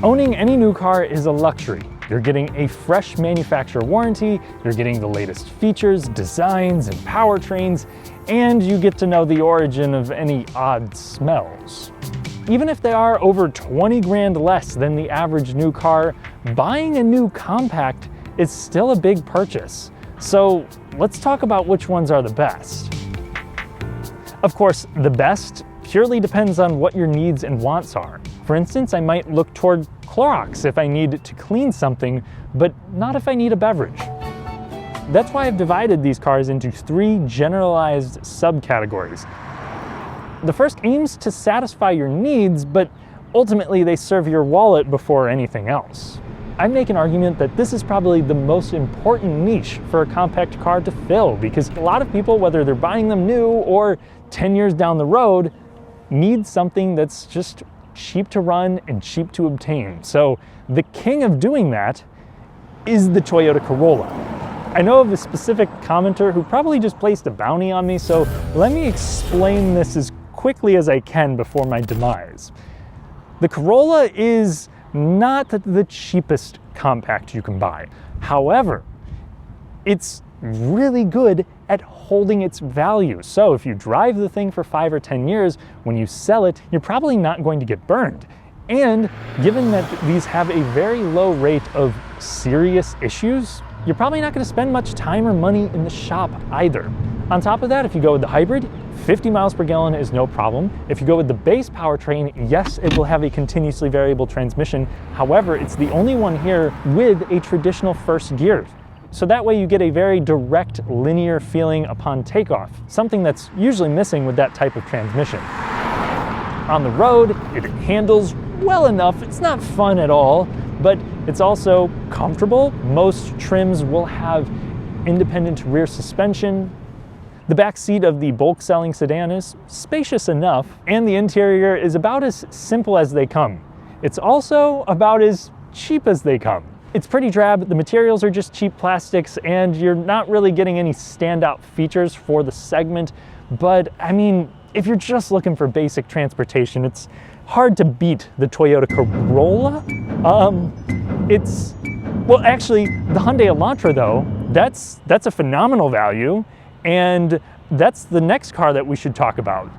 Owning any new car is a luxury. You're getting a fresh manufacturer warranty, you're getting the latest features, designs, and powertrains, and you get to know the origin of any odd smells. Even if they are over 20 grand less than the average new car, buying a new compact is still a big purchase. So let's talk about which ones are the best. Of course, the best purely depends on what your needs and wants are. For instance, I might look toward Clorox if I need to clean something, but not if I need a beverage. That's why I've divided these cars into 3 generalized subcategories. The first aims to satisfy your needs, but ultimately they serve your wallet before anything else. I make an argument that this is probably the most important niche for a compact car to fill, because a lot of people, whether they're buying them new or 10 years down the road, need something that's just cheap to run and cheap to obtain. So the king of doing that is the Toyota Corolla. I know of a specific commenter who probably just placed a bounty on me, so let me explain this as quickly as I can before my demise. The Corolla is not the cheapest compact you can buy. However, it's really good at holding its value. So if you drive the thing for 5 or 10 years, when you sell it, you're probably not going to get burned. And given that these have a very low rate of serious issues, you're probably not going to spend much time or money in the shop either. On top of that, if you go with the hybrid, 50 miles per gallon is no problem. If you go with the base powertrain, yes, it will have a continuously variable transmission. However, it's the only one here with a traditional first gear. So that way you get a very direct linear feeling upon takeoff, something that's usually missing with that type of transmission. On the road, it handles well enough. It's not fun at all, but it's also comfortable. Most trims will have independent rear suspension. The back seat of the bulk selling sedan is spacious enough, and the interior is about as simple as they come. It's also about as cheap as they come. It's pretty drab, the materials are just cheap plastics, and you're not really getting any standout features for the segment, but I mean, if you're just looking for basic transportation, it's hard to beat the Toyota Corolla. Well, actually, the Hyundai Elantra though, that's a phenomenal value, and that's the next car that we should talk about.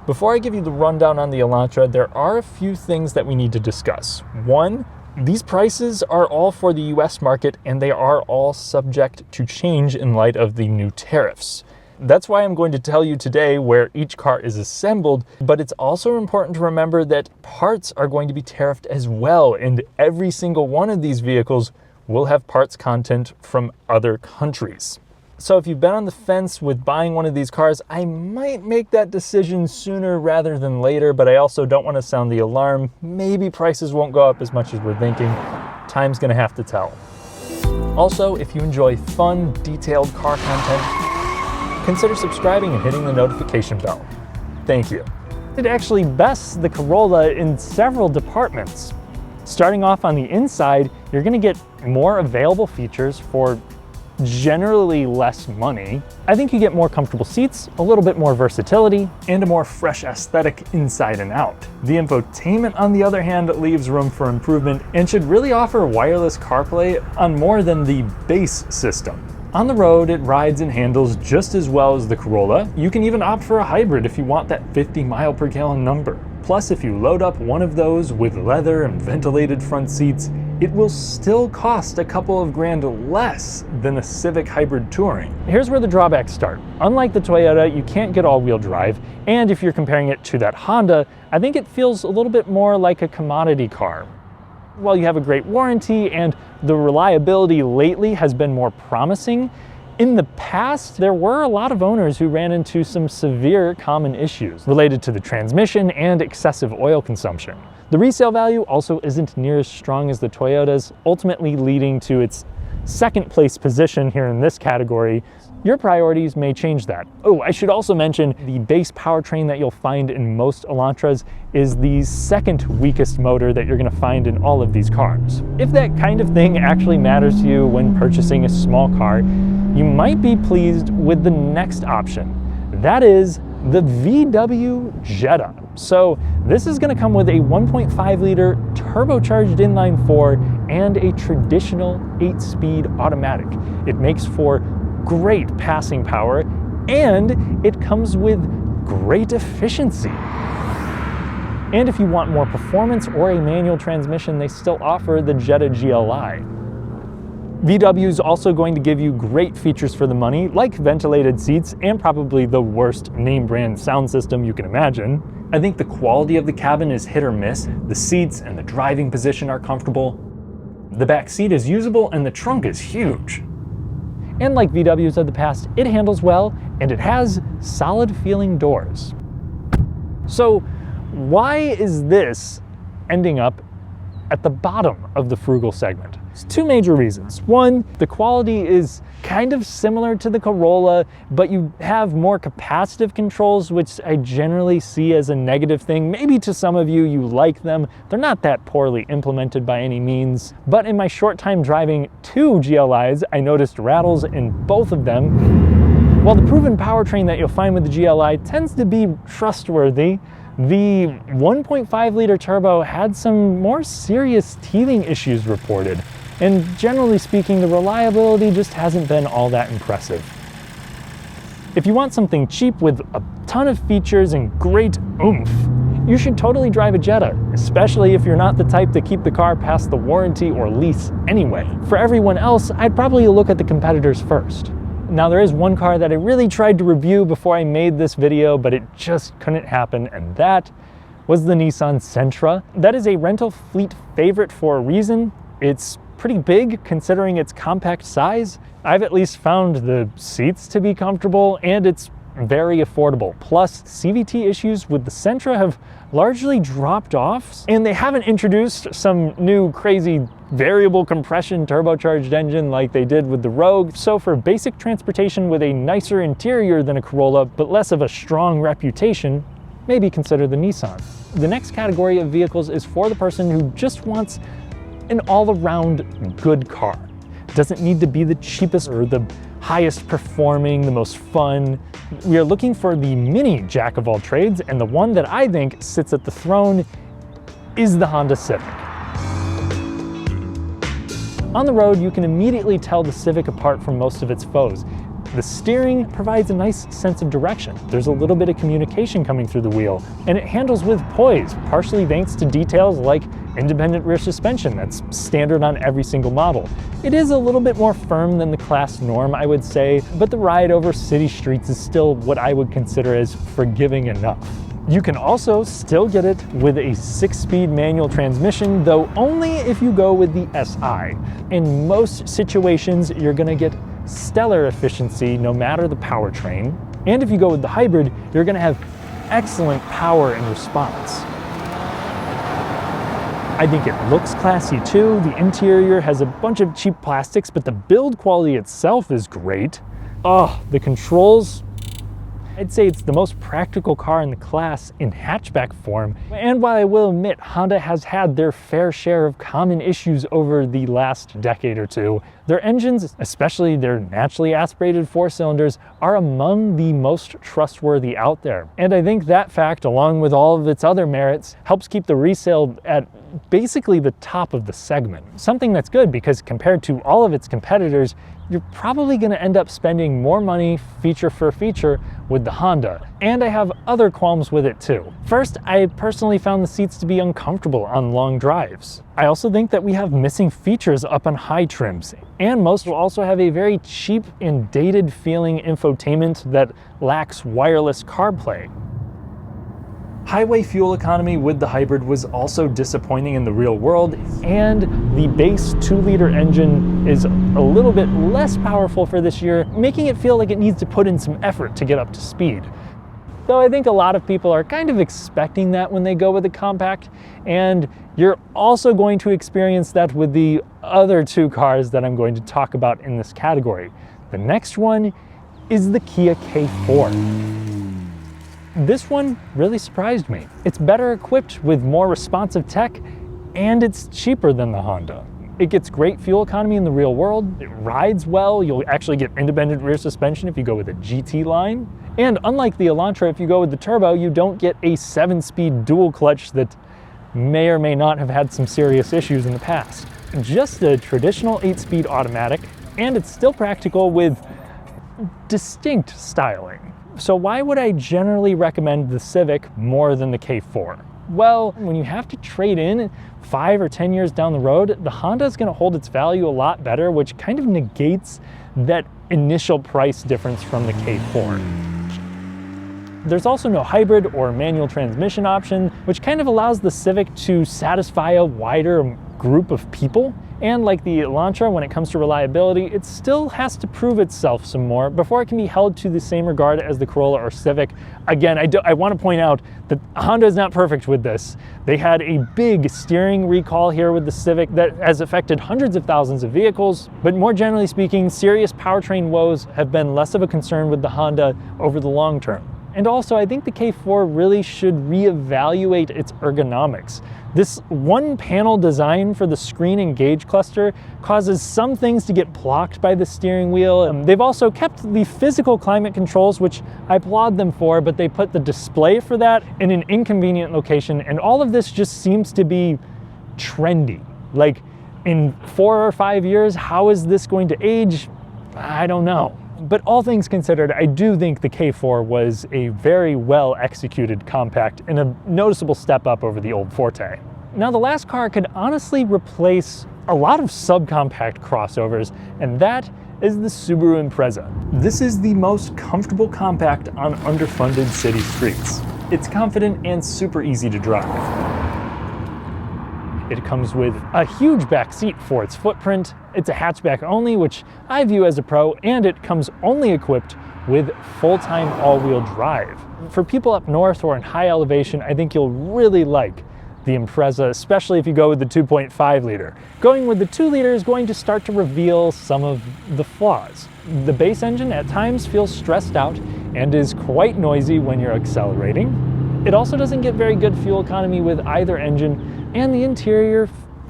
Before I give you the rundown on the Elantra, there are a few things that we need to discuss. One, these prices are all for the US market, and they are all subject to change in light of the new tariffs. That's why I'm going to tell you today where each car is assembled, but it's also important to remember that parts are going to be tariffed as well, and every single one of these vehicles will have parts content from other countries. So if you've been on the fence with buying one of these cars, I might make that decision sooner rather than later, but I also don't want to sound the alarm. Maybe prices won't go up as much as we're thinking. Time's gonna have to tell. Also, if you enjoy fun, detailed car content, consider subscribing and hitting the notification bell. Thank you. It actually bests the Corolla in several departments. Starting off on the inside, you're gonna get more available features for generally less money. I think you get more comfortable seats, a little bit more versatility, and a more fresh aesthetic inside and out. The infotainment, on the other hand, leaves room for improvement and should really offer wireless CarPlay on more than the base system. On the road, it rides and handles just as well as the Corolla. You can even opt for a hybrid if you want that 50 mile per gallon number. Plus, if you load up one of those with leather and ventilated front seats, it will still cost a couple of grand less than a Civic hybrid touring. Here's where the drawbacks start. Unlike the Toyota, you can't get all-wheel drive, and if you're comparing it to that Honda, I think it feels a little bit more like a commodity car. While you have a great warranty and the reliability lately has been more promising, in the past, there were a lot of owners who ran into some severe common issues related to the transmission and excessive oil consumption. The resale value also isn't near as strong as the Toyota's, ultimately leading to its second place position here in this category. Your priorities may change that. Oh, I should also mention the base powertrain that you'll find in most Elantras is the second weakest motor that you're gonna find in all of these cars. If that kind of thing actually matters to you when purchasing a small car, you might be pleased with the next option. That is the VW Jetta. So this is going to come with a 1.5 liter turbocharged inline-4 and a traditional 8-speed automatic. It makes for great passing power, and it comes with great efficiency. And if you want more performance or a manual transmission, they still offer the Jetta GLI. VW is also going to give you great features for the money, like ventilated seats and probably the worst name brand sound system you can imagine. I think the quality of the cabin is hit or miss. The seats and the driving position are comfortable. The back seat is usable and the trunk is huge. And like VWs of the past, it handles well and it has solid feeling doors. So why is this ending up at the bottom of the frugal segment? There's two major reasons. One, the quality is kind of similar to the Corolla, but you have more capacitive controls, which I generally see as a negative thing. Maybe to some of you, you like them. They're not that poorly implemented by any means. But in my short time driving two GLIs, I noticed rattles in both of them. While the proven powertrain that you'll find with the GLI tends to be trustworthy, the 1.5 liter turbo had some more serious teething issues reported. And generally speaking, the reliability just hasn't been all that impressive. If you want something cheap with a ton of features and great oomph, you should totally drive a Jetta, especially if you're not the type to keep the car past the warranty or lease anyway. For everyone else, I'd probably look at the competitors first. Now, there is one car that I really tried to review before I made this video, but it just couldn't happen, and that was the Nissan Sentra. That is a rental fleet favorite for a reason. It's pretty big considering its compact size. I've at least found the seats to be comfortable, and it's very affordable. Plus, CVT issues with the Sentra have largely dropped off, and they haven't introduced some new crazy variable compression turbocharged engine like they did with the Rogue. So for basic transportation with a nicer interior than a Corolla, but less of a strong reputation, maybe consider the Nissan. The next category of vehicles is for the person who just wants an all-around good car. It doesn't need to be the cheapest or the highest performing, the most fun. We are looking for the mini jack of all trades, and the one that I think sits at the throne is the Honda Civic. On the road, you can immediately tell the Civic apart from most of its foes. The steering provides a nice sense of direction. There's a little bit of communication coming through the wheel, and it handles with poise, partially thanks to details like independent rear suspension that's standard on every single model. It is a little bit more firm than the class norm, I would say, but the ride over city streets is still what I would consider as forgiving enough. You can also still get it with a 6-speed manual transmission, though only if you go with the SI. In most situations, you're gonna get stellar efficiency no matter the powertrain. And if you go with the hybrid, you're gonna have excellent power and response. I think it looks classy too. The interior has a bunch of cheap plastics, but the build quality itself is great. Oh, the controls. I'd say it's the most practical car in the class in hatchback form. And while I will admit Honda has had their fair share of common issues over the last decade or two, their engines, especially their naturally aspirated 4-cylinders, are among the most trustworthy out there. And I think that fact, along with all of its other merits, helps keep the resale at basically the top of the segment. Something that's good because compared to all of its competitors, you're probably going to end up spending more money feature for feature with the Honda. And I have other qualms with it too. First, I personally found the seats to be uncomfortable on long drives. I also think that we have missing features up on high trims, and most will also have a very cheap and dated feeling infotainment that lacks wireless CarPlay. Highway fuel economy with the hybrid was also disappointing in the real world, and the base 2-liter engine is a little bit less powerful for this year, making it feel like it needs to put in some effort to get up to speed. Though I think a lot of people are kind of expecting that when they go with the compact, and you're also going to experience that with the other two cars that I'm going to talk about in this category. The next one is the Kia K4. This one really surprised me. It's better equipped with more responsive tech, and it's cheaper than the Honda. It gets great fuel economy in the real world. It rides well. You'll actually get independent rear suspension if you go with a GT line. And unlike the Elantra, if you go with the turbo, you don't get a 7-speed dual clutch that may or may not have had some serious issues in the past. Just a traditional 8-speed automatic, and it's still practical with distinct styling. So why would I generally recommend the Civic more than the K4? Well, when you have to trade in 5 or 10 years down the road, the Honda is going to hold its value a lot better, which kind of negates that initial price difference from the K4. There's also no hybrid or manual transmission option, which kind of allows the Civic to satisfy a wider group of people. And like the Elantra, when it comes to reliability, it still has to prove itself some more before it can be held to the same regard as the Corolla or Civic. Again, I want to point out that Honda is not perfect with this. They had a big steering recall here with the Civic that has affected hundreds of thousands of vehicles, but more generally speaking, serious powertrain woes have been less of a concern with the Honda over the long term. And also, I think the K4 really should reevaluate its ergonomics. This one-panel design for the screen and gauge cluster causes some things to get blocked by the steering wheel. They've also kept the physical climate controls, which I applaud them for, but they put the display for that in an inconvenient location, and all of this just seems to be trendy. Like, in 4 or 5 years, how is this going to age? I don't know. But all things considered, I do think the K4 was a very well executed compact and a noticeable step up over the old Forte. Now, the last car could honestly replace a lot of subcompact crossovers, and that is the Subaru Impreza. This is the most comfortable compact on underfunded city streets. It's confident and super easy to drive. It comes with a huge back seat for its footprint. It's a hatchback only, which I view as a pro, and it comes only equipped with full-time all-wheel drive. For people up north or in high elevation, I think you'll really like the Impreza, especially if you go with the 2.5 liter. Going with the 2 liter is going to start to reveal some of the flaws. The base engine at times feels stressed out and is quite noisy when you're accelerating. It also doesn't get very good fuel economy with either engine, and the interior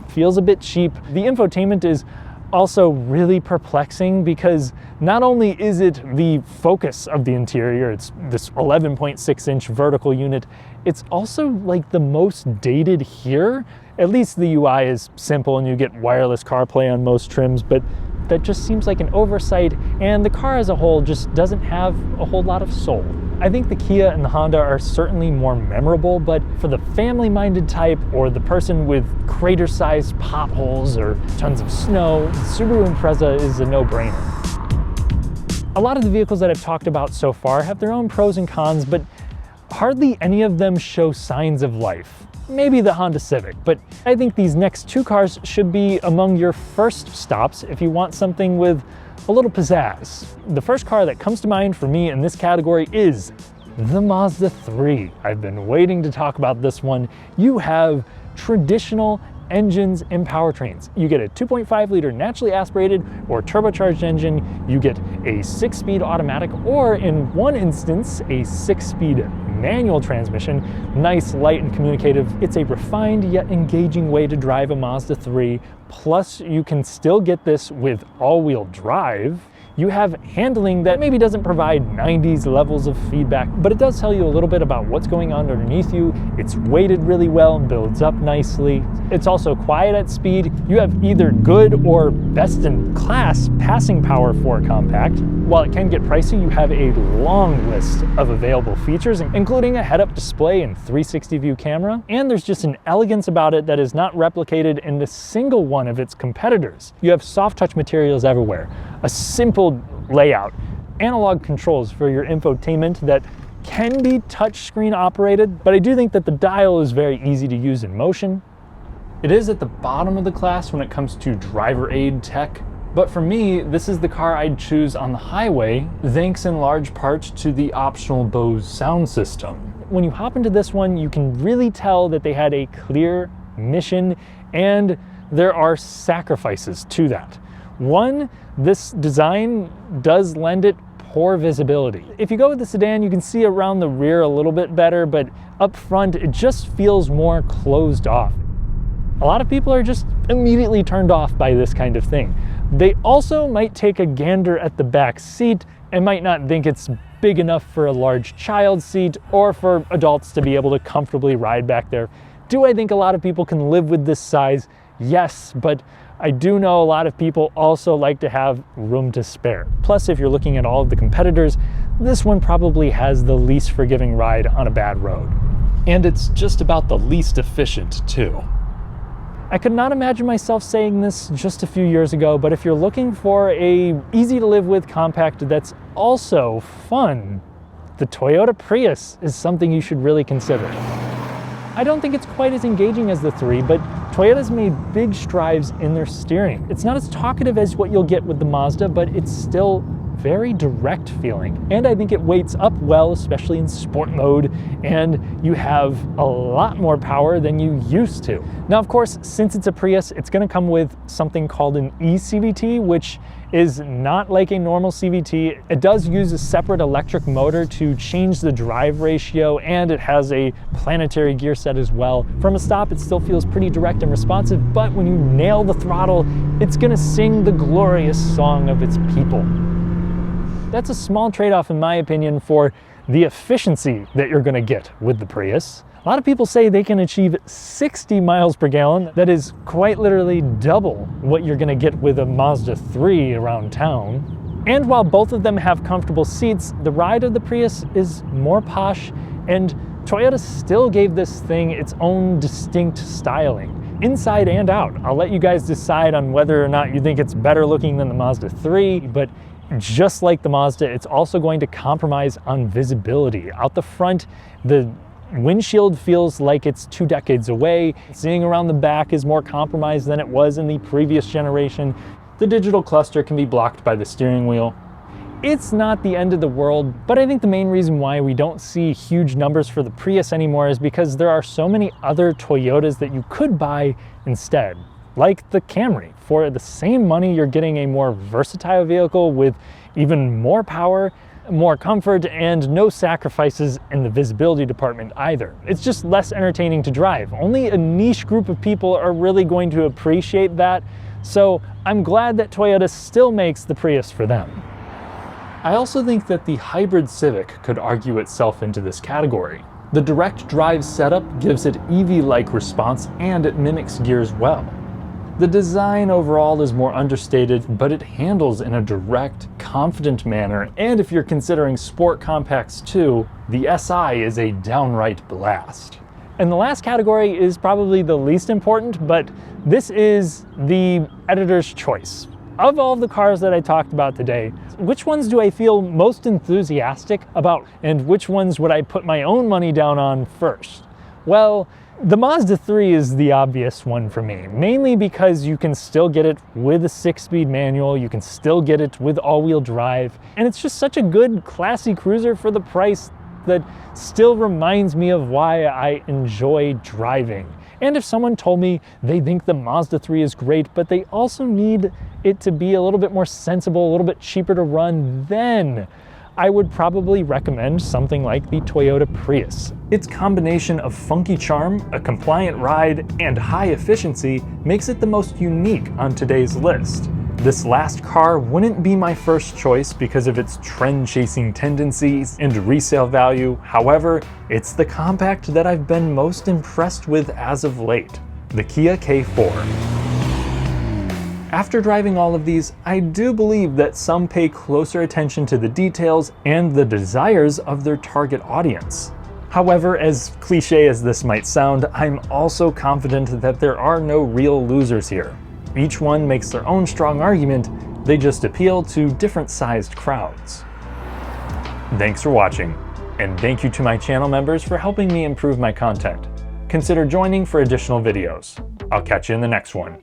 feels a bit cheap. The infotainment is also really perplexing because not only is it the focus of the interior, it's this 11.6-inch vertical unit, it's also like the most dated here. At least the UI is simple and you get wireless CarPlay on most trims, but that just seems like an oversight, and the car as a whole just doesn't have a whole lot of soul. I think the Kia and the Honda are certainly more memorable, but for the family-minded type or the person with crater-sized potholes or tons of snow, the Subaru Impreza is a no-brainer. A lot of the vehicles that I've talked about so far have their own pros and cons, but hardly any of them show signs of life. Maybe the Honda Civic, but I think these next 2 cars should be among your first stops if you want something with a little pizzazz. The first car that comes to mind for me in this category is the Mazda 3. I've been waiting to talk about this one. You have traditional engines and powertrains. You get a 2.5 liter naturally aspirated or turbocharged engine. You get a 6-speed automatic, or in one instance, a 6-speed manual transmission. Nice, light, and communicative. It's a refined yet engaging way to drive a Mazda 3. Plus, you can still get this with all-wheel drive. You have handling that maybe doesn't provide 90s levels of feedback, but it does tell you a little bit about what's going on underneath you. It's weighted really well and builds up nicely. It's also quiet at speed. You have either good or best in class passing power for a compact. While it can get pricey, you have a long list of available features, including a head-up display and 360 view camera. And there's just an elegance about it that is not replicated in a single one of its competitors. You have soft touch materials everywhere, a simple layout, analog controls for your infotainment that can be touchscreen operated, but I do think that the dial is very easy to use in motion. It is at the bottom of the class when it comes to driver aid tech, but for me, this is the car I'd choose on the highway, thanks in large part to the optional Bose sound system. When you hop into this one, you can really tell that they had a clear mission, and there are sacrifices to that. One, this design does lend it poor visibility. If you go with the sedan, you can see around the rear a little bit better, but up front, it just feels more closed off. A lot of people are just immediately turned off by this kind of thing. They also might take a gander at the back seat and might not think it's big enough for a large child seat or for adults to be able to comfortably ride back there. Do I think a lot of people can live with this size? Yes, but I do know a lot of people also like to have room to spare. Plus, if you're looking at all of the competitors, this one probably has the least forgiving ride on a bad road. And it's just about the least efficient too. I could not imagine myself saying this just a few years ago, but if you're looking for a easy to live with compact that's also fun, the Toyota Prius is something you should really consider. I don't think it's quite as engaging as the 3, but Toyota's made big strides in their steering. It's not as talkative as what you'll get with the Mazda, but it's still very direct feeling. And I think it weights up well, especially in sport mode, and you have a lot more power than you used to. Now, of course, since it's a Prius, it's gonna come with something called an eCVT, which is not like a normal CVT. It does use a separate electric motor to change the drive ratio, and it has a planetary gear set as well. From a stop, it still feels pretty direct and responsive, but when you nail the throttle, it's gonna sing the glorious song of its people. That's a small trade-off, in my opinion, for the efficiency that you're gonna get with the Prius. A lot of people say they can achieve 60 miles per gallon. That is quite literally double what you're gonna get with a Mazda 3 around town. And while both of them have comfortable seats, the ride of the Prius is more posh, and Toyota still gave this thing its own distinct styling, inside and out. I'll let you guys decide on whether or not you think it's better looking than the Mazda 3, but just like the Mazda, it's also going to compromise on visibility. Out the front, the windshield feels like it's 2 decades away. Seeing around the back is more compromised than it was in the previous generation. The digital cluster can be blocked by the steering wheel. It's not the end of the world, but I think the main reason why we don't see huge numbers for the Prius anymore is because there are so many other Toyotas that you could buy instead. Like the Camry. For the same money, you're getting a more versatile vehicle with even more power, more comfort, and no sacrifices in the visibility department either. It's just less entertaining to drive. Only a niche group of people are really going to appreciate that, so I'm glad that Toyota still makes the Prius for them. I also think that the hybrid Civic could argue itself into this category. The direct drive setup gives it EV-like response, and it mimics gears well. The design overall is more understated, but it handles in a direct, confident manner, and if you're considering sport compacts too, the SI is a downright blast. And the last category is probably the least important, but this is the editor's choice. Of all the cars that I talked about today, which ones do I feel most enthusiastic about, and which ones would I put my own money down on first? Well, the Mazda 3 is the obvious one for me, mainly because you can still get it with a 6-speed manual, you can still get it with all-wheel drive, and it's just such a good, classy cruiser for the price that still reminds me of why I enjoy driving. And if someone told me they think the Mazda 3 is great, but they also need it to be a little bit more sensible, a little bit cheaper to run, then I would probably recommend something like the Toyota Prius. Its combination of funky charm, a compliant ride, and high efficiency makes it the most unique on today's list. This last car wouldn't be my first choice because of its trend-chasing tendencies and resale value. However, it's the compact that I've been most impressed with as of late, the Kia K4. After driving all of these, I do believe that some pay closer attention to the details and the desires of their target audience. However, as cliche as this might sound, I'm also confident that there are no real losers here. Each one makes their own strong argument, they just appeal to different sized crowds. Thanks for watching, and thank you to my channel members for helping me improve my content. Consider joining for additional videos. I'll catch you in the next one.